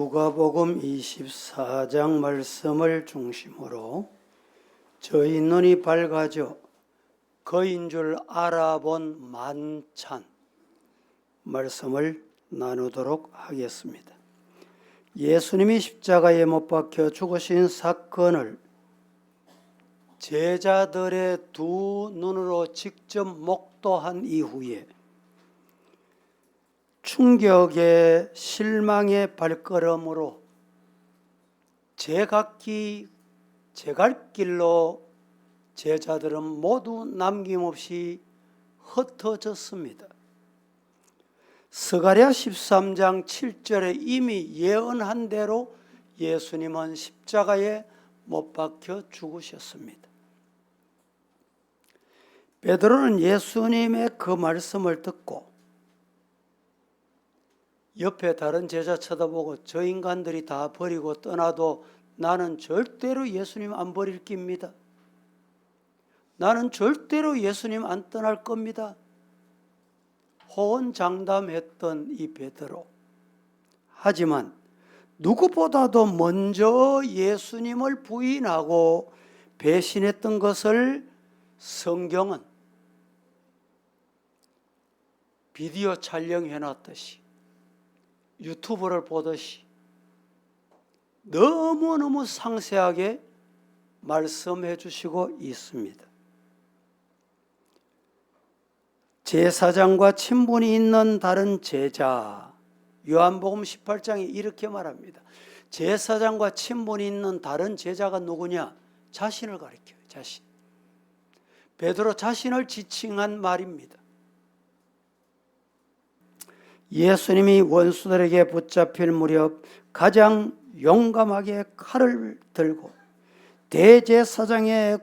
누가복음 24장 말씀을 중심으로 저희 눈이 밝아져 그인 줄 알아본 만찬 말씀을 나누도록 하겠습니다. 예수님이 십자가에 못 박혀 죽으신 사건을 제자들의 두 눈으로 직접 목도한 이후에 충격의 실망의 발걸음으로 제갈 길로 제자들은 모두 남김없이 흩어졌습니다. 스가랴 13장 7절에 이미 예언한 대로 예수님은 십자가에 못 박혀 죽으셨습니다. 베드로는 예수님의 그 말씀을 듣고 옆에 다른 제자 쳐다보고 저 인간들이 다 버리고 떠나도 나는 절대로 예수님 안 버릴 깁니다. 나는 절대로 예수님 안 떠날 겁니다. 호언장담했던 이 베드로. 하지만 누구보다도 먼저 예수님을 부인하고 배신했던 것을 성경은 비디오 촬영해놨듯이 유튜브를 보듯이 너무너무 상세하게 말씀해 주시고 있습니다. 제사장과 친분이 있는 다른 제자, 요한복음 18장에 이렇게 말합니다. 제사장과 친분이 있는 다른 제자가 누구냐? 자신을 가리켜요. 자신. 베드로 자신을 지칭한 말입니다. 예수님이 원수들에게 붙잡힐 무렵 가장 용감하게 칼을 들고 대제사장의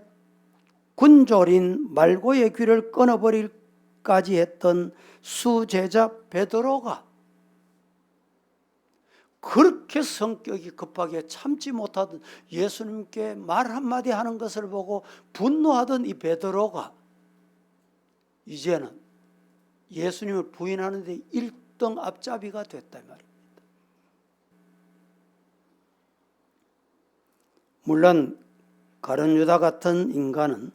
군졸인 말고의 귀를 끊어버릴까지 했던 수제자 베드로가 그렇게 성격이 급하게 참지 못하던 예수님께 말 한마디 하는 것을 보고 분노하던 이 베드로가 이제는 예수님을 부인하는 데 1등 앞잡이가 됐단 말입니다. 물론 가룟 유다 같은 인간은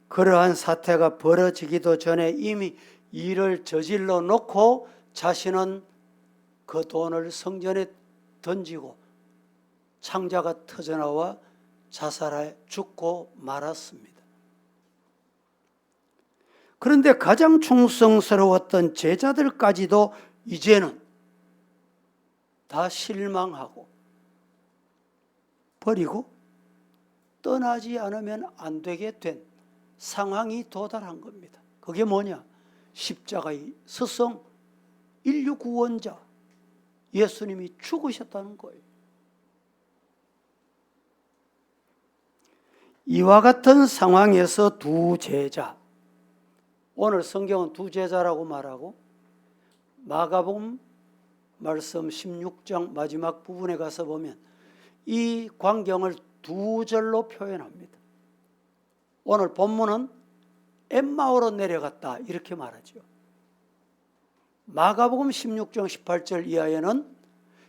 그러한 사태가 벌어지기도 전에 이미 일을 저질러 놓고 자신은 그 돈을 성전에 던지고 창자가 터져나와 자살해 죽고 말았습니다. 그런데 가장 충성스러웠던 제자들까지도 이제는 다 실망하고 버리고 떠나지 않으면 안 되게 된 상황이 도달한 겁니다. 그게 뭐냐? 십자가의 스승, 인류 구원자 예수님이 죽으셨다는 거예요. 이와 같은 상황에서 두 제자, 오늘 성경은 두 제자라고 말하고 마가복음 말씀 16장 마지막 부분에 가서 보면 이 광경을 두 절로 표현합니다. 오늘 본문은 엠마오로 내려갔다 이렇게 말하죠. 마가복음 16장 18절 이하에는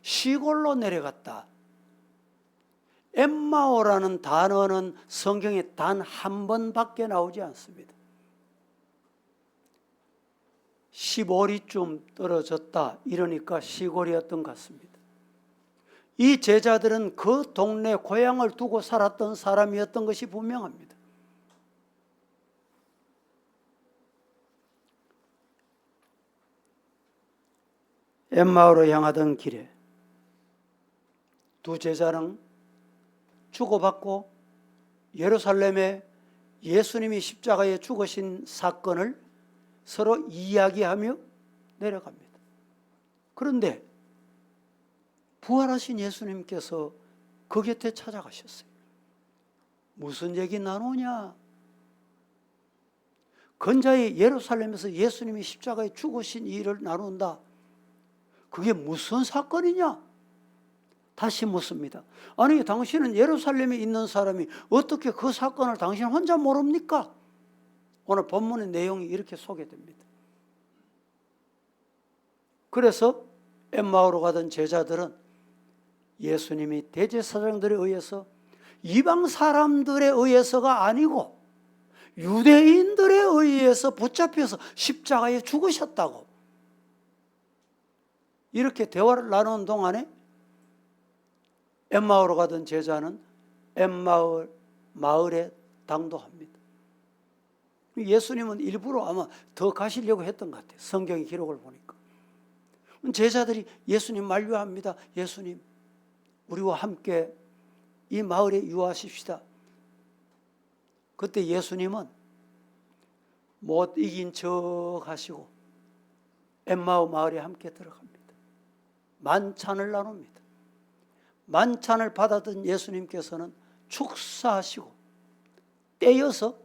시골로 내려갔다. 엠마오라는 단어는 성경에 단 한 번밖에 나오지 않습니다. 15리쯤 떨어졌다 이러니까 시골이었던 것 같습니다. 이 제자들은 그 동네 고향을 두고 살았던 사람이었던 것이 분명합니다. 엠마오로 향하던 길에 두 제자는 주고받고 예루살렘에 예수님이 십자가에 죽으신 사건을 서로 이야기하며 내려갑니다. 그런데 부활하신 예수님께서 그 곁에 찾아가셨어요. 무슨 얘기 나누냐? 근자의 예루살렘에서 예수님이 십자가에 죽으신 일을 나눈다. 그게 무슨 사건이냐? 다시 묻습니다. 아니, 당신은 예루살렘에 있는 사람이 어떻게 그 사건을 당신 혼자 모릅니까? 오늘 본문의 내용이 이렇게 소개됩니다. 그래서 엠마오로 가던 제자들은 예수님이 대제사장들에 의해서, 이방 사람들에 의해서가 아니고 유대인들에 의해서 붙잡혀서 십자가에 죽으셨다고 이렇게 대화를 나누는 동안에 엠마오로 가던 제자는 마을에 당도합니다. 예수님은 일부러 아마 더 가시려고 했던 것 같아요. 성경의 기록을 보니까. 제자들이 예수님 만류합니다. 예수님, 우리와 함께 이 마을에 유하십시다. 그때 예수님은 못 이긴 척 하시고 엠마오 마을에 함께 들어갑니다. 만찬을 나눕니다. 만찬을 받았던 예수님께서는 축사하시고 떼어서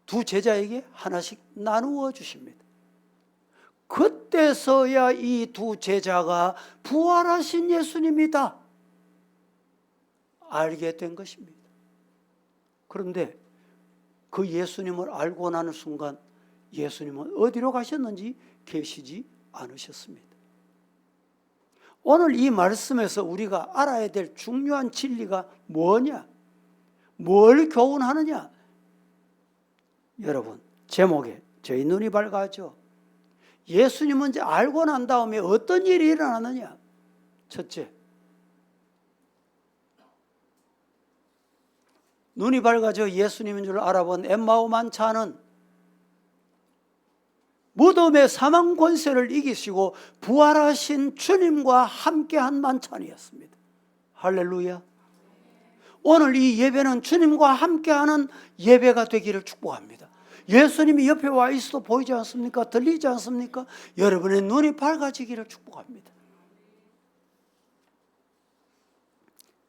두 제자에게 하나씩 나누어 주십니다. 그때서야 이 두 제자가 부활하신 예수님이다 알게 된 것입니다. 그런데 그 예수님을 알고 나는 순간 예수님은 어디로 가셨는지 계시지 않으셨습니다. 오늘 이 말씀에서 우리가 알아야 될 중요한 진리가 뭐냐? 뭘 교훈하느냐? 여러분, 제목에 저희 눈이 밝아져. 예수님은 이제 알고 난 다음에 어떤 일이 일어나느냐? 첫째, 눈이 밝아져 예수님인 줄 알아본 엠마오 만찬은 무덤의 사망 권세를 이기시고 부활하신 주님과 함께한 만찬이었습니다. 할렐루야. 오늘 이 예배는 주님과 함께하는 예배가 되기를 축복합니다. 예수님이 옆에 와 있어도 보이지 않습니까? 들리지 않습니까? 여러분의 눈이 밝아지기를 축복합니다.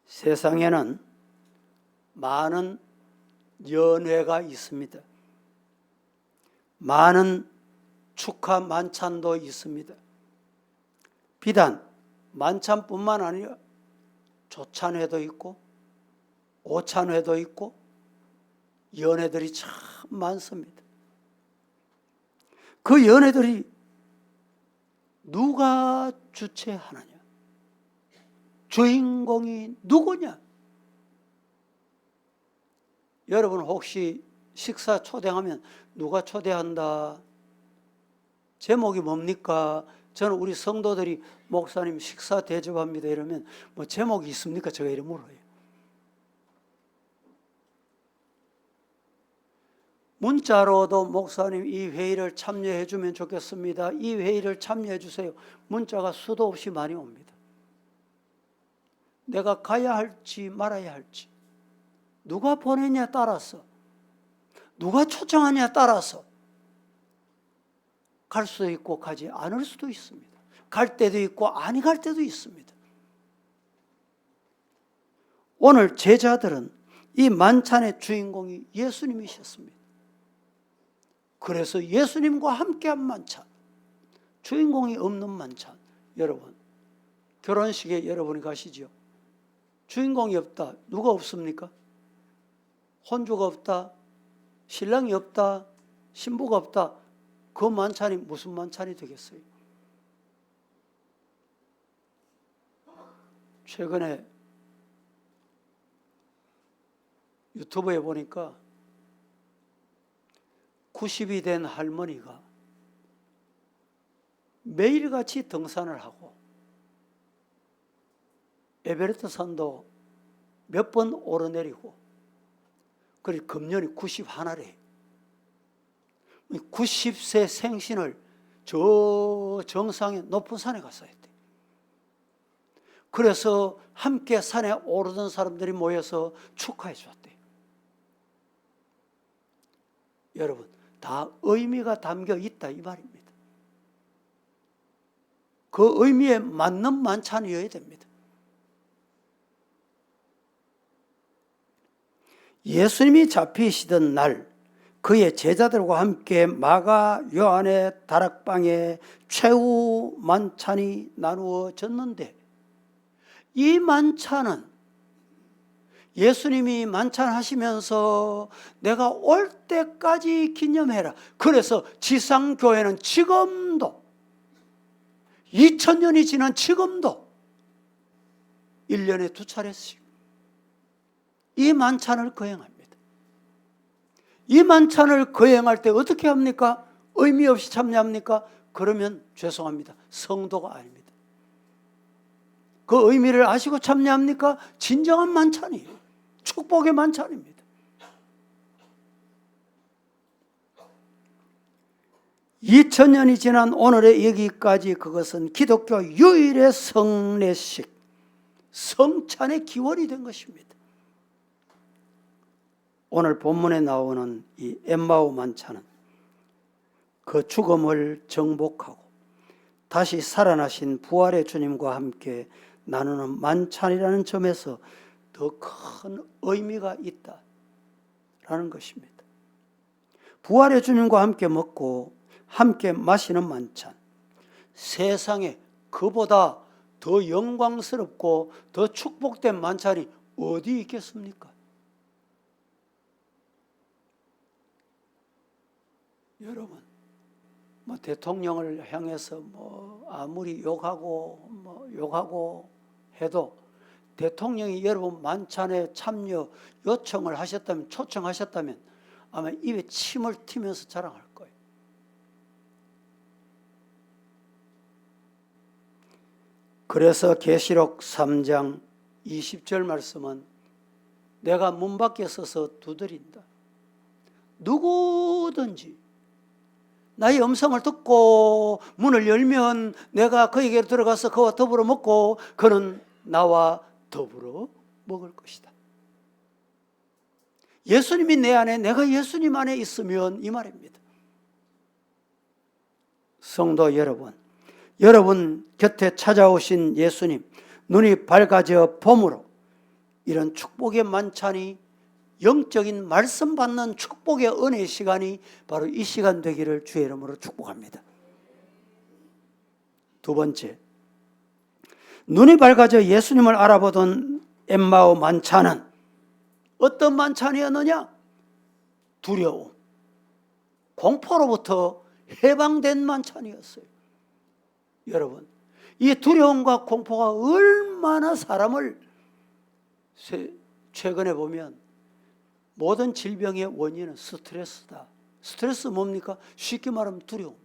세상에는 많은 연회가 있습니다. 많은 축하 만찬도 있습니다. 비단 만찬뿐만 아니라 조찬회도 있고 오찬회도 있고 연회들이 참 많습니다. 그 연회들이 누가 주최하느냐? 주인공이 누구냐? 여러분 혹시 식사 초대하면 누가 초대한다? 제목이 뭡니까? 저는 우리 성도들이 목사님 식사 대접합니다 이러면 뭐 제목이 있습니까? 제가 이래 물어요. 문자로도 목사님 이 회의를 참여해 주면 좋겠습니다. 이 회의를 참여해 주세요. 문자가 수도 없이 많이 옵니다. 내가 가야 할지 말아야 할지, 누가 보내냐에 따라서, 누가 초청하냐에 따라서 갈 수도 있고 가지 않을 수도 있습니다. 갈 때도 있고 아니 갈 때도 있습니다. 오늘 제자들은 이 만찬의 주인공이 예수님이셨습니다. 그래서 예수님과 함께한 만찬, 주인공이 없는 만찬. 여러분, 결혼식에 여러분이 가시죠. 주인공이 없다. 누가 없습니까? 혼주가 없다. 신랑이 없다. 신부가 없다. 그 만찬이 무슨 만찬이 되겠어요? 최근에 유튜브에 보니까 90이 된 할머니가 매일같이 등산을 하고 에베레스트 산도 몇 번 오르내리고, 그리고 금년이 91래. 90세 생신을 저 정상의 높은 산에 가서 했대. 그래서 함께 산에 오르던 사람들이 모여서 축하해 주었대. 여러분, 다 의미가 담겨 있다 이 말입니다. 그 의미에 맞는 만찬이어야 됩니다. 예수님이 잡히시던 날 그의 제자들과 함께 마가 요한의 다락방에 최후 만찬이 나누어졌는데, 이 만찬은 예수님이 만찬하시면서 내가 올 때까지 기념해라. 그래서 지상교회는 지금도 2000년이 지난 지금도 1년에 2차례씩 이 만찬을 거행합니다. 이 만찬을 거행할 때 어떻게 합니까? 의미 없이 참여합니까? 그러면 죄송합니다. 성도가 아닙니다. 그 의미를 아시고 참여합니까? 진정한 만찬이에요. 축복의 만찬입니다. 2000년이 지난 오늘의 여기까지 그것은 기독교 유일의 성례식, 성찬의 기원이 된 것입니다. 오늘 본문에 나오는 이 엠마오 만찬은 그 죽음을 정복하고 다시 살아나신 부활의 주님과 함께 나누는 만찬이라는 점에서 더 큰 의미가 있다라는 것입니다. 부활의 주님과 함께 먹고 함께 마시는 만찬, 세상에 그보다 더 영광스럽고 더 축복된 만찬이 어디 있겠습니까? 여러분, 대통령을 향해서 아무리 욕하고 해도 대통령이 여러분 만찬에 참여 요청을 하셨다면, 초청하셨다면 아마 입에 침을 튀면서 자랑할 거예요. 그래서 계시록 3장 20절 말씀은 내가 문 밖에 서서 두드린다. 누구든지 나의 음성을 듣고 문을 열면 내가 그에게로 들어가서 그와 더불어 먹고 그는 나와 더불어 먹을 것이다. 예수님이 내 안에, 내가 예수님 안에 있으면 이 말입니다. 성도 여러분, 여러분 곁에 찾아오신 예수님, 눈이 밝아져 봄으로 이런 축복의 만찬이, 영적인 말씀 받는 축복의 은혜의 시간이 바로 이 시간 되기를 주의 이름으로 축복합니다. 두 번째, 눈이 밝아져 예수님을 알아보던 엠마오 만찬은 어떤 만찬이었느냐? 두려움, 공포로부터 해방된 만찬이었어요. 여러분, 이 두려움과 공포가 얼마나 사람을, 최근에 보면 모든 질병의 원인은 스트레스다. 스트레스 뭡니까? 쉽게 말하면 두려움.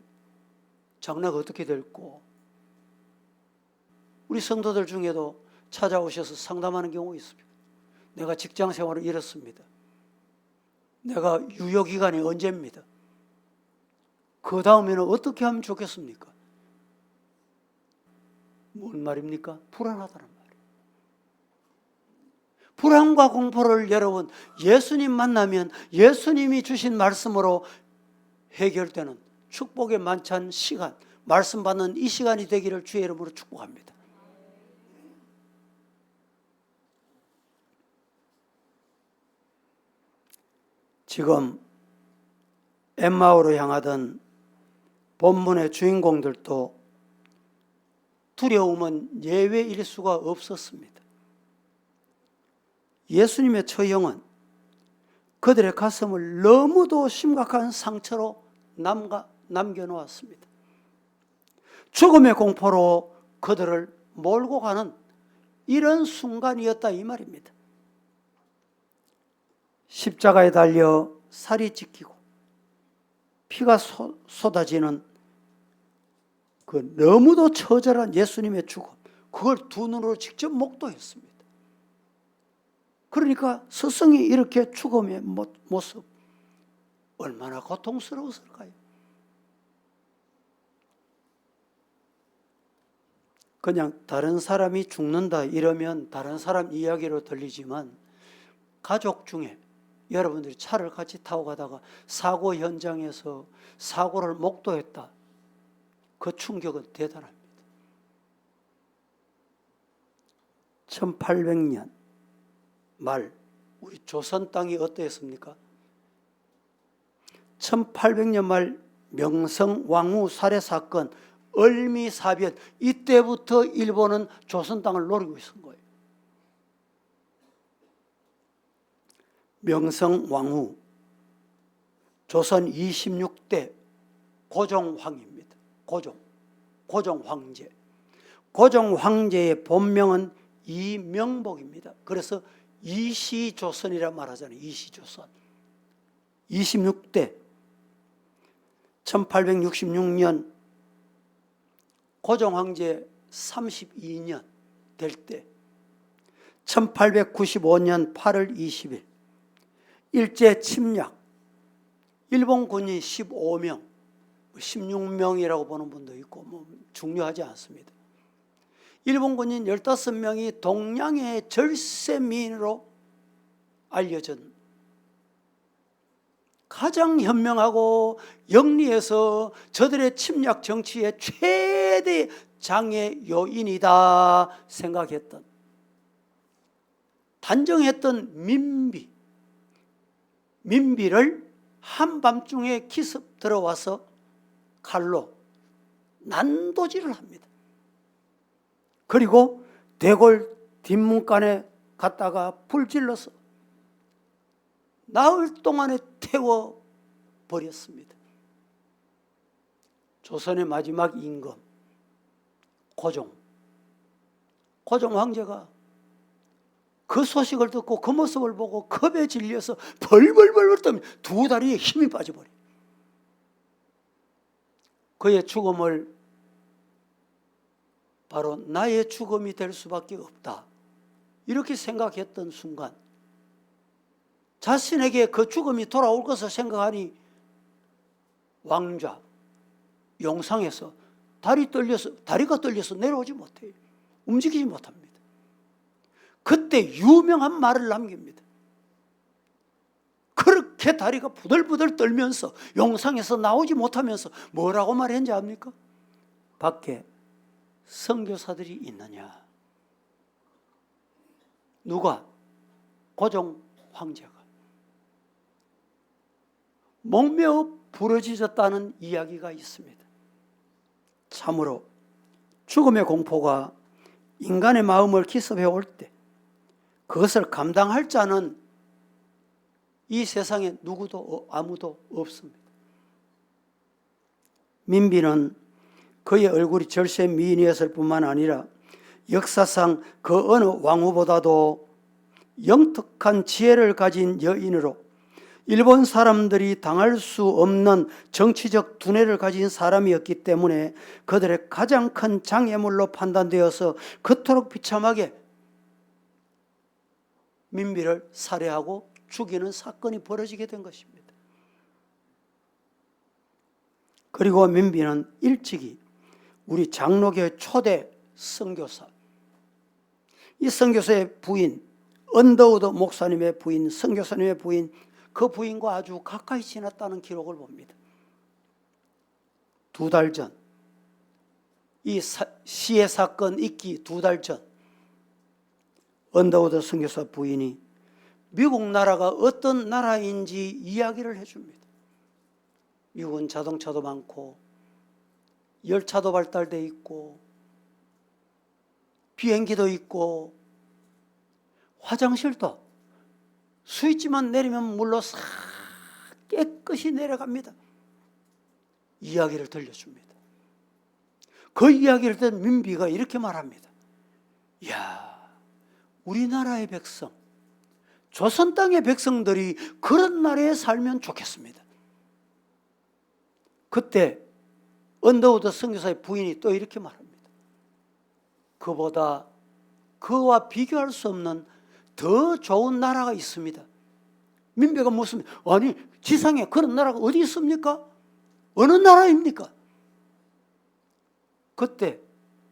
장래가 어떻게 될고. 우리 성도들 중에도 찾아오셔서 상담하는 경우가 있습니다. 내가 직장 생활을 잃었습니다. 내가 유효기간이 언제입니다. 그 다음에는 어떻게 하면 좋겠습니까? 뭔 말입니까? 불안하다는 말이에요. 불안과 공포를 여러분 예수님 만나면 예수님이 주신 말씀으로 해결되는 축복의 만찬 시간, 말씀 받는 이 시간이 되기를 주의 이름으로 축복합니다. 지금 엠마오로 향하던 본문의 주인공들도 두려움은 예외일 수가 없었습니다. 예수님의 처형은 그들의 가슴을 너무도 심각한 상처로 남겨놓았습니다. 죽음의 공포로 그들을 몰고 가는 이런 순간이었다 이 말입니다. 십자가에 달려 살이 찢기고 피가 쏟아지는 그 너무도 처절한 예수님의 죽음, 그걸 두 눈으로 직접 목도했습니다. 그러니까 스승이 이렇게 죽음의 모습, 얼마나 고통스러웠을까요? 그냥 다른 사람이 죽는다 이러면 다른 사람 이야기로 들리지만 가족 중에 여러분들이 차를 같이 타고 가다가 사고 현장에서 사고를 목도했다. 그 충격은 대단합니다. 1800년 말 우리 조선 땅이 어떠했습니까? 1800년 말 명성 왕후 살해 사건, 을미사변, 이때부터 일본은 조선 땅을 노리고 있은 거예요. 명성 왕후, 조선 26대 고종황입니다. 고종. 고종 황제. 고종 황제의 본명은 이명복입니다. 그래서 이시조선이라 말하잖아요. 이시조선. 26대 1866년 고종 황제 32년 될 때 1895년 8월 20일 일제 침략, 일본 군인 15명, 16명이라고 보는 분도 있고 중요하지 않습니다. 일본 군인 15명이 동양의 절세미인으로 알려진 가장 현명하고 영리해서 저들의 침략 정치의 최대 장애 요인이다 생각했던, 단정했던 민비를 한밤중에 기습 들어와서 칼로 난도질을 합니다. 그리고 대궐 뒷문간에 갔다가 불질러서 나흘 동안에 태워버렸습니다. 조선의 마지막 임금 고종 황제가 그 소식을 듣고 그 모습을 보고 겁에 질려서 벌벌벌 떨며 두 다리에 힘이 빠져버려요. 그의 죽음을 바로 나의 죽음이 될 수밖에 없다, 이렇게 생각했던 순간 자신에게 그 죽음이 돌아올 것을 생각하니 왕좌 용상에서 다리가 떨려서 내려오지 못해요. 움직이지 못합니다. 그때 유명한 말을 남깁니다. 그렇게 다리가 부들부들 떨면서 용상에서 나오지 못하면서 뭐라고 말했는지 압니까? 밖에 선교사들이 있느냐. 누가? 고종 황제가. 목매어 부러지셨다는 이야기가 있습니다. 참으로 죽음의 공포가 인간의 마음을 기습해 올 때 그것을 감당할 자는 이 세상에 아무도 없습니다. 민비는 그의 얼굴이 절세 미인이었을 뿐만 아니라 역사상 그 어느 왕후보다도 영특한 지혜를 가진 여인으로 일본 사람들이 당할 수 없는 정치적 두뇌를 가진 사람이었기 때문에 그들의 가장 큰 장애물로 판단되어서 그토록 비참하게 민비를 살해하고 죽이는 사건이 벌어지게 된 것입니다. 그리고 민비는 일찍이 우리 장로교의 초대 선교사, 이 선교사의 부인 언더우드 목사님의 부인, 선교사님의 부인, 그 부인과 아주 가까이 지냈다는 기록을 봅니다. 2달 전, 이 시해 사건 있기 2달 전 언더우드 선교사 부인이 미국 나라가 어떤 나라인지 이야기를 해줍니다. 미국은 자동차도 많고 열차도 발달돼 있고 비행기도 있고 화장실도 스위치만 내리면 물로 싹 깨끗이 내려갑니다. 이야기를 들려줍니다. 그 이야기를 듣는 민비가 이렇게 말합니다. 이야, 우리나라의 백성, 조선 땅의 백성들이 그런 나라에 살면 좋겠습니다. 그때 언더우드 선교사의 부인이 또 이렇게 말합니다. 그와 비교할 수 없는 더 좋은 나라가 있습니다. 민비가 묻습니다. 아니, 지상에 그런 나라가 어디 있습니까? 어느 나라입니까? 그때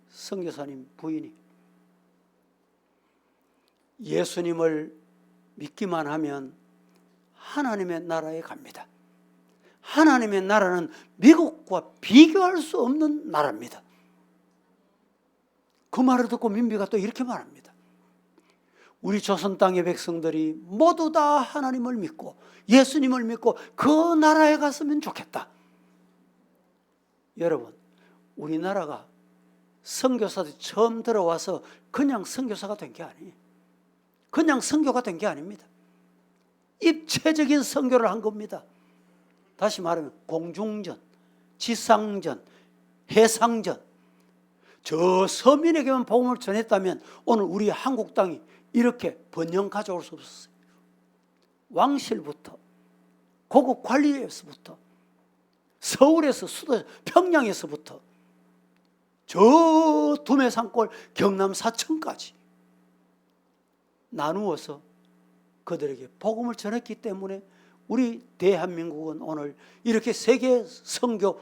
선교사님 부인이 예수님을 믿기만 하면 하나님의 나라에 갑니다. 하나님의 나라는 미국과 비교할 수 없는 나라입니다. 그 말을 듣고 민비가 또 이렇게 말합니다. 우리 조선 땅의 백성들이 모두 다 하나님을 믿고 예수님을 믿고 그 나라에 갔으면 좋겠다. 여러분, 우리나라가 선교사들이 처음 들어와서 그냥 선교사가 된 게 아니에요. 그냥 선교가 된 게 아닙니다. 입체적인 선교를 한 겁니다. 다시 말하면 공중전, 지상전, 해상전, 저 서민에게만 복음을 전했다면 오늘 우리 한국 땅이 이렇게 번영 가져올 수 없었어요. 왕실부터 고급 관리에서부터 서울에서 수도 평양에서부터 저 두메산골 경남 사천까지 나누어서 그들에게 복음을 전했기 때문에 우리 대한민국은 오늘 이렇게 세계 선교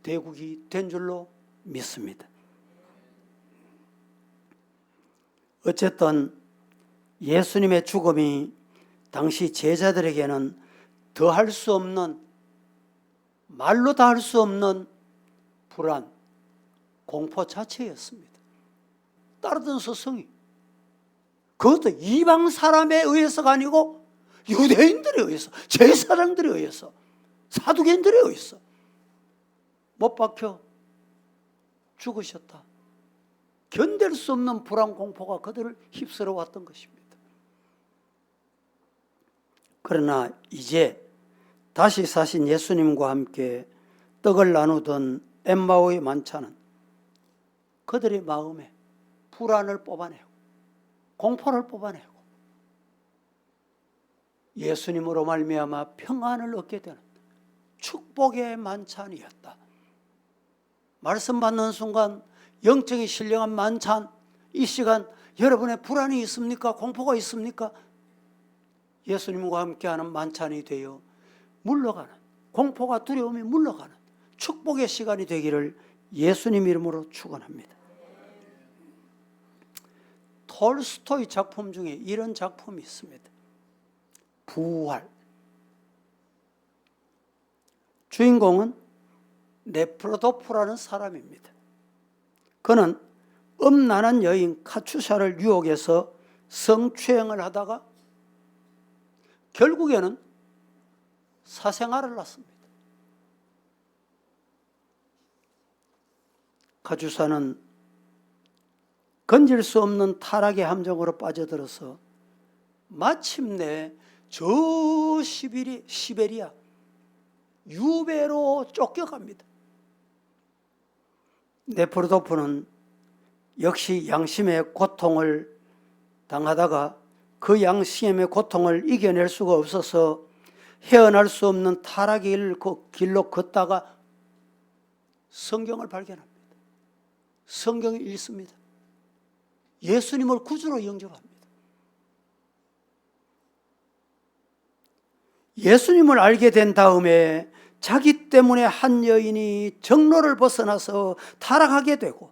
대국이 된 줄로 믿습니다. 어쨌든 예수님의 죽음이 당시 제자들에게는 더할 수 없는, 말로 다 할 수 없는 불안, 공포 자체였습니다. 따르던 스승이, 그것도 이방 사람에 의해서가 아니고 유대인들에 의해서, 제사장들에 의해서, 사두개인들에 의해서 못 박혀 죽으셨다. 견딜 수 없는 불안, 공포가 그들을 휩쓸어 왔던 것입니다. 그러나 이제 다시 사신 예수님과 함께 떡을 나누던 엠마오의 만찬은 그들의 마음에 불안을 뽑아내고 공포를 뽑아내고 예수님으로 말미암아 평안을 얻게 되는 축복의 만찬이었다. 말씀 받는 순간 영적인 신령한 만찬, 이 시간 여러분의 불안이 있습니까? 공포가 있습니까? 예수님과 함께하는 만찬이 되어 물러가는, 공포가 두려움이 물러가는 축복의 시간이 되기를 예수님 이름으로 축원합니다. 톨스토이 작품 중에 이런 작품이 있습니다. 부활. 주인공은 네프로도프라는 사람입니다. 그는 음란한 여인 카추샤를 유혹해서 성추행을 하다가 결국에는 사생아를 낳습니다. 카추샤는 건질 수 없는 타락의 함정으로 빠져들어서 마침내 저 시베리아 유배로 쫓겨갑니다. 네프로도프는 역시 양심의 고통을 당하다가 그 양심의 고통을 이겨낼 수가 없어서 헤어날 수 없는 타락의 길로 걷다가 성경을 발견합니다. 성경을 읽습니다. 예수님을 구주로 영접합니다. 예수님을 알게 된 다음에 자기 때문에 한 여인이 정로를 벗어나서 타락하게 되고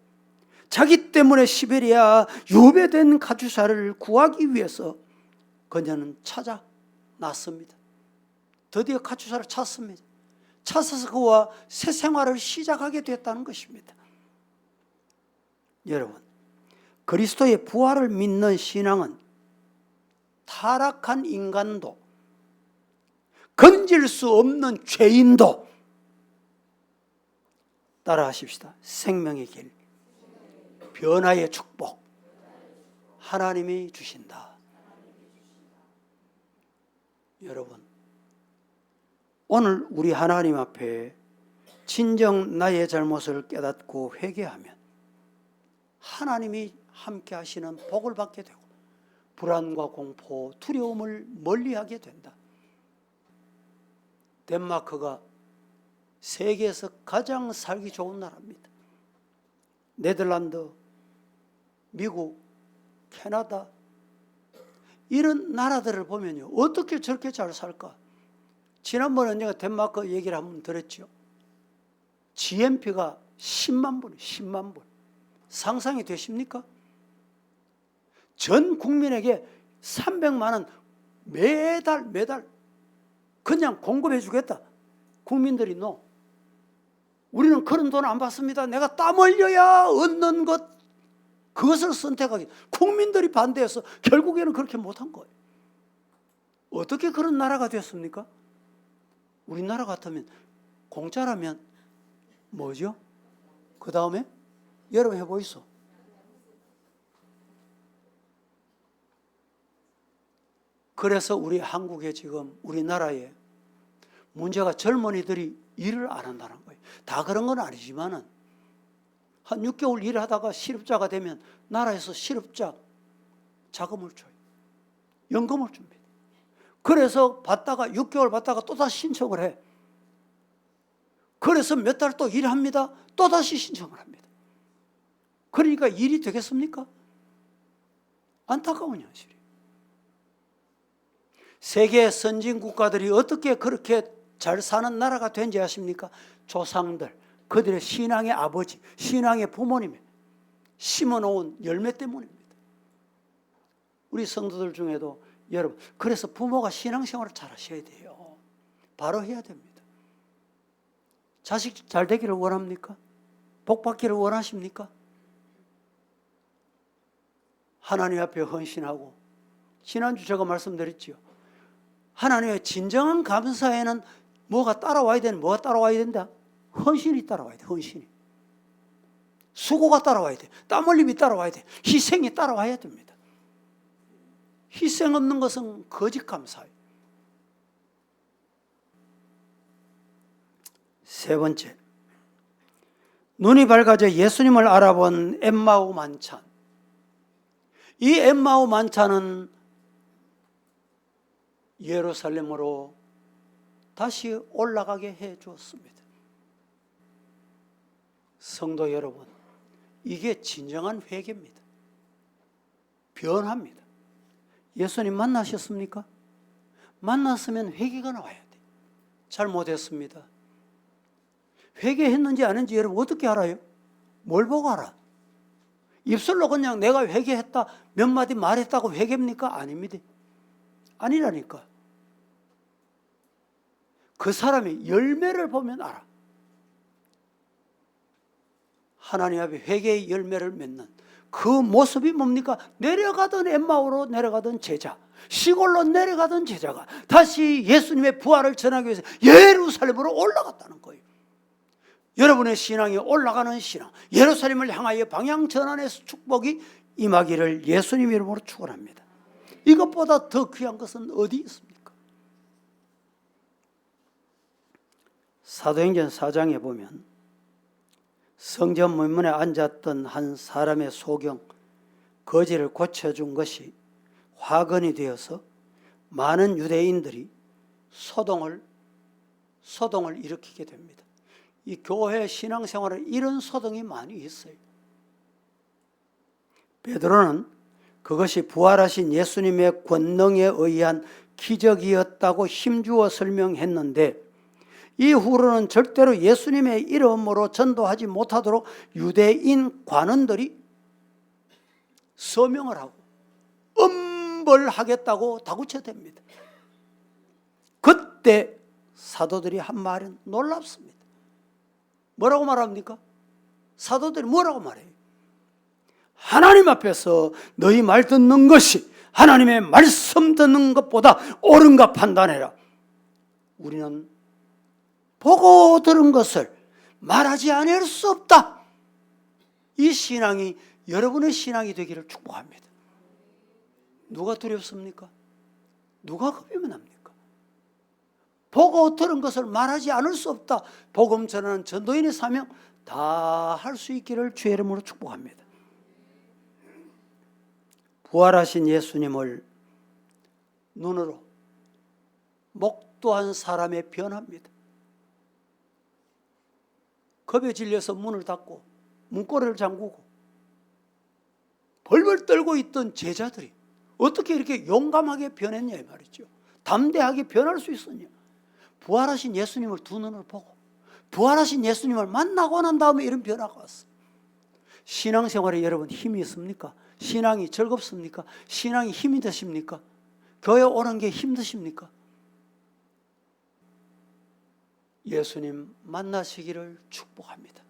자기 때문에 시베리아 유배된 카추샤를 구하기 위해서 그녀는 찾아 났습니다. 드디어 카추샤를 찾습니다. 찾아서 그와 새 생활을 시작하게 됐다는 것입니다. 여러분, 그리스도의 부활을 믿는 신앙은 타락한 인간도 건질 수 없는 죄인도 따라하십시다. 생명의 길, 변화의 축복, 하나님이 주신다. 여러분, 오늘 우리 하나님 앞에 진정 나의 잘못을 깨닫고 회개하면 하나님이 함께 하시는 복을 받게 되고 불안과 공포, 두려움을 멀리하게 된다. 덴마크가 세계에서 가장 살기 좋은 나라입니다. 네덜란드, 미국, 캐나다 이런 나라들을 보면요, 어떻게 저렇게 잘 살까? 지난번에 제가 덴마크 얘기를 한번 들었죠. GNP가 10만 불, 10만 불. 상상이 되십니까? 전 국민에게 300만 원 매달 그냥 공급해 주겠다. 국민들이 노. 우리는 그런 돈 안 받습니다. 내가 땀 흘려야 얻는 것, 그것을 선택하기. 국민들이 반대해서 결국에는 그렇게 못한 거예요. 어떻게 그런 나라가 됐습니까? 우리나라 같으면 공짜라면 뭐죠? 그 다음에 여러분 해보이소. 그래서 우리 한국에 지금 우리나라에 문제가 젊은이들이 일을 안 한다는 거예요. 다 그런 건 아니지만은 한 6개월 일하다가 실업자가 되면 나라에서 실업자 자금을 줘요. 연금을 줍니다. 그래서 받다가 6개월 받다가 또다시 신청을 해. 그래서 몇 달 또 일합니다. 또다시 신청을 합니다. 그러니까 일이 되겠습니까? 안타까운 현실이에요. 세계 선진 국가들이 어떻게 그렇게 잘 사는 나라가 된지 아십니까? 조상들, 그들의 신앙의 아버지, 신앙의 부모님이 심어놓은 열매 때문입니다. 우리 성도들 중에도 여러분, 그래서 부모가 신앙생활을 잘 하셔야 돼요. 바로 해야 됩니다. 자식 잘 되기를 원합니까? 복 받기를 원하십니까? 하나님 앞에 헌신하고, 지난주 제가 말씀드렸지요. 하나님의 진정한 감사에는 뭐가 따라와야 되는, 뭐가 따라와야 된다? 헌신이 따라와야 돼, 헌신이. 수고가 따라와야 돼. 땀 흘림이 따라와야 돼. 희생이 따라와야 됩니다. 희생 없는 것은 거짓 감사예요. 세 번째, 눈이 밝아져 예수님을 알아본 엠마오 만찬. 이 엠마오 만찬은 예루살렘으로 다시 올라가게 해 주었습니다. 성도 여러분, 이게 진정한 회개입니다. 변합니다. 예수님 만나셨습니까? 만났으면 회개가 나와야 돼. 잘못했습니다. 회개했는지 아닌지 여러분 어떻게 알아요? 뭘 보고 알아? 입술로 그냥 내가 회개했다 몇 마디 말했다고 회개입니까? 아닙니다. 아니라니까. 그 사람의 열매를 보면 알아. 하나님 앞에 회개의 열매를 맺는 그 모습이 뭡니까? 내려가던 엠마오로 내려가던 제자, 시골로 내려가던 제자가 다시 예수님의 부활을 전하기 위해서 예루살렘으로 올라갔다는 거예요. 여러분의 신앙이 올라가는 신앙, 예루살렘을 향하여 방향 전환의 축복이 임하기를 예수님 이름으로 축원합니다. 이것보다 더 귀한 것은 어디 있습니까? 사도행전 4장에 보면 성전 문문에 앉았던 한 사람의 소경 거지를 고쳐준 것이 화근이 되어서 많은 유대인들이 소동을 일으키게 됩니다. 이 교회 신앙생활에 이런 소동이 많이 있어요. 베드로는 그것이 부활하신 예수님의 권능에 의한 기적이었다고 힘주어 설명했는데, 이후로는 절대로 예수님의 이름으로 전도하지 못하도록 유대인 관원들이 서명을 하고 엄벌하겠다고 다구쳐댑니다. 그때 사도들이 한 말은 놀랍습니다. 뭐라고 말합니까? 사도들이 뭐라고 말해요? 하나님 앞에서 너희 말 듣는 것이 하나님의 말씀 듣는 것보다 옳은가 판단해라. 우리는 보고 들은 것을 말하지 않을 수 없다. 이 신앙이 여러분의 신앙이 되기를 축복합니다. 누가 두렵습니까? 누가 겁이 납니까? 보고 들은 것을 말하지 않을 수 없다. 복음 전하는 전도인의 사명 다 할 수 있기를 주의 이름으로 축복합니다. 부활하신 예수님을 눈으로 목도한 사람의 변화입니다. 겁에 질려서 문을 닫고 문고리를 잠그고 벌벌 떨고 있던 제자들이 어떻게 이렇게 용감하게 변했냐 이 말이죠. 담대하게 변할 수 있었냐. 부활하신 예수님을 두 눈으로 보고 부활하신 예수님을 만나고 난 다음에 이런 변화가 왔어. 신앙생활에 여러분 힘이 있습니까? 신앙이 즐겁습니까? 신앙이 힘이 되십니까? 교회 오는 게 힘드십니까? 예수님 만나시기를 축복합니다.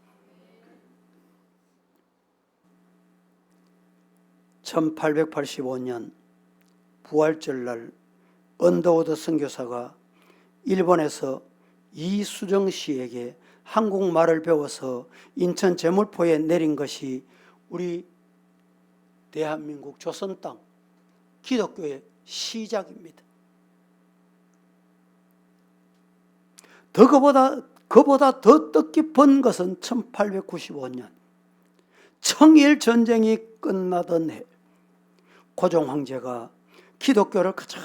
1885년 부활절날 언더우드 선교사가 일본에서 이수정 씨에게 한국말을 배워서 인천 제물포에 내린 것이 우리 대한민국 조선 땅 기독교의 시작입니다. 그보다 더 뜻깊은 것은 1895년 청일 전쟁이 끝나던 해, 고종 황제가 기독교를 가장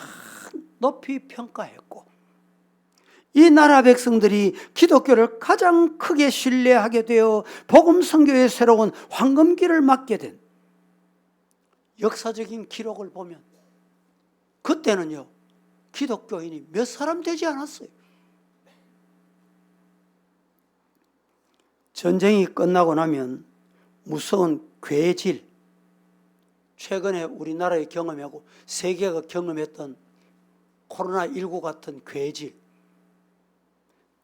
높이 평가했고, 이 나라 백성들이 기독교를 가장 크게 신뢰하게 되어 복음 선교의 새로운 황금기를 맞게 된 역사적인 기록을 보면, 그때는요 기독교인이 몇 사람 되지 않았어요. 전쟁이 끝나고 나면 무서운 괴질, 최근에 우리나라에 경험하고 세계가 경험했던 코로나19 같은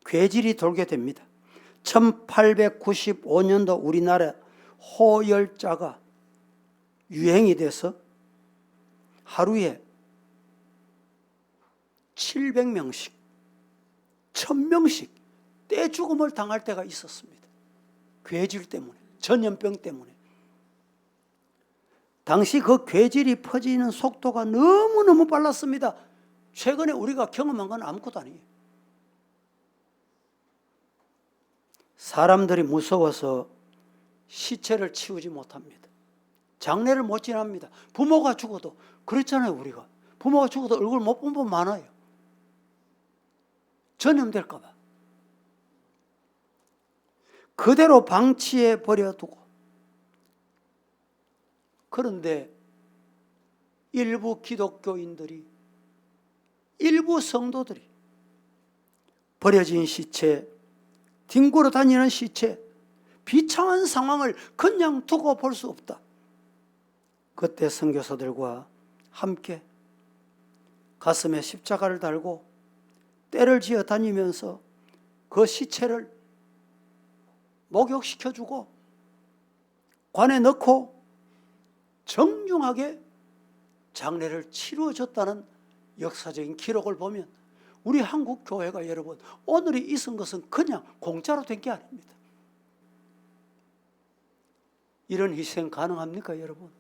괴질이 돌게 됩니다. 1895년도 우리나라 호열자가 유행이 돼서 하루에 700명씩, 1000명씩 떼죽음을 당할 때가 있었습니다. 괴질 때문에, 전염병 때문에. 당시 그 괴질이 퍼지는 속도가 너무너무 빨랐습니다. 최근에 우리가 경험한 건 아무것도 아니에요. 사람들이 무서워서 시체를 치우지 못합니다. 장례를 못 지납니다. 부모가 죽어도 그랬잖아요. 우리가 부모가 죽어도 얼굴 못 본 분 많아요. 전염될까 봐. 그대로 방치해 버려두고, 그런데 일부 기독교인들이, 일부 성도들이 버려진 시체, 뒹굴어 다니는 시체, 비참한 상황을 그냥 두고 볼 수 없다. 그때 선교사들과 함께 가슴에 십자가를 달고 떼를 지어 다니면서 그 시체를 목욕시켜주고 관에 넣고 정중하게 장례를 치루어줬다는 역사적인 기록을 보면, 우리 한국 교회가 여러분 오늘이 있은 것은 그냥 공짜로 된 게 아닙니다. 이런 희생 가능합니까, 여러분?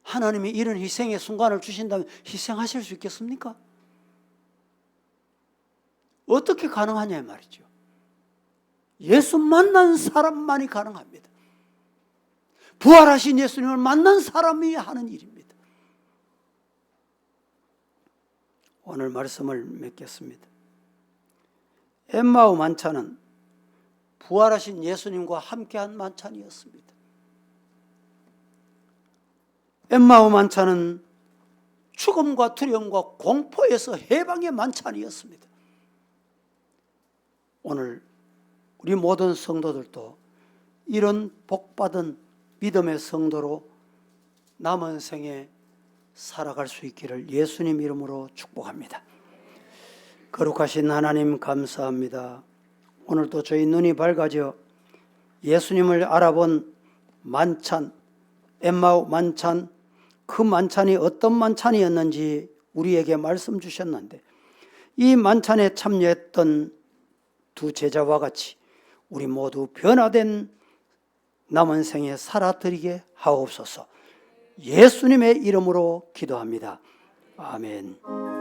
하나님이 이런 희생의 순간을 주신다면 희생하실 수 있겠습니까? 어떻게 가능하냐 말이죠. 예수 만난 사람만이 가능합니다. 부활하신 예수님을 만난 사람이 하는 일입니다. 오늘 말씀을 맺겠습니다. 엠마오 만찬은 부활하신 예수님과 함께한 만찬이었습니다. 엠마오 만찬은 죽음과 두려움과 공포에서 해방의 만찬이었습니다. 오늘 우리 모든 성도들도 이런 복받은 믿음의 성도로 남은 생에 살아갈 수 있기를 예수님 이름으로 축복합니다. 거룩하신 하나님 감사합니다. 오늘도 저희 눈이 밝아져 예수님을 알아본 만찬, 엠마오 만찬, 그 만찬이 어떤 만찬이었는지 우리에게 말씀 주셨는데, 이 만찬에 참여했던 두 제자와 같이 우리 모두 변화된 남은 생에 살아드리게 하옵소서. 예수님의 이름으로 기도합니다. 아멘.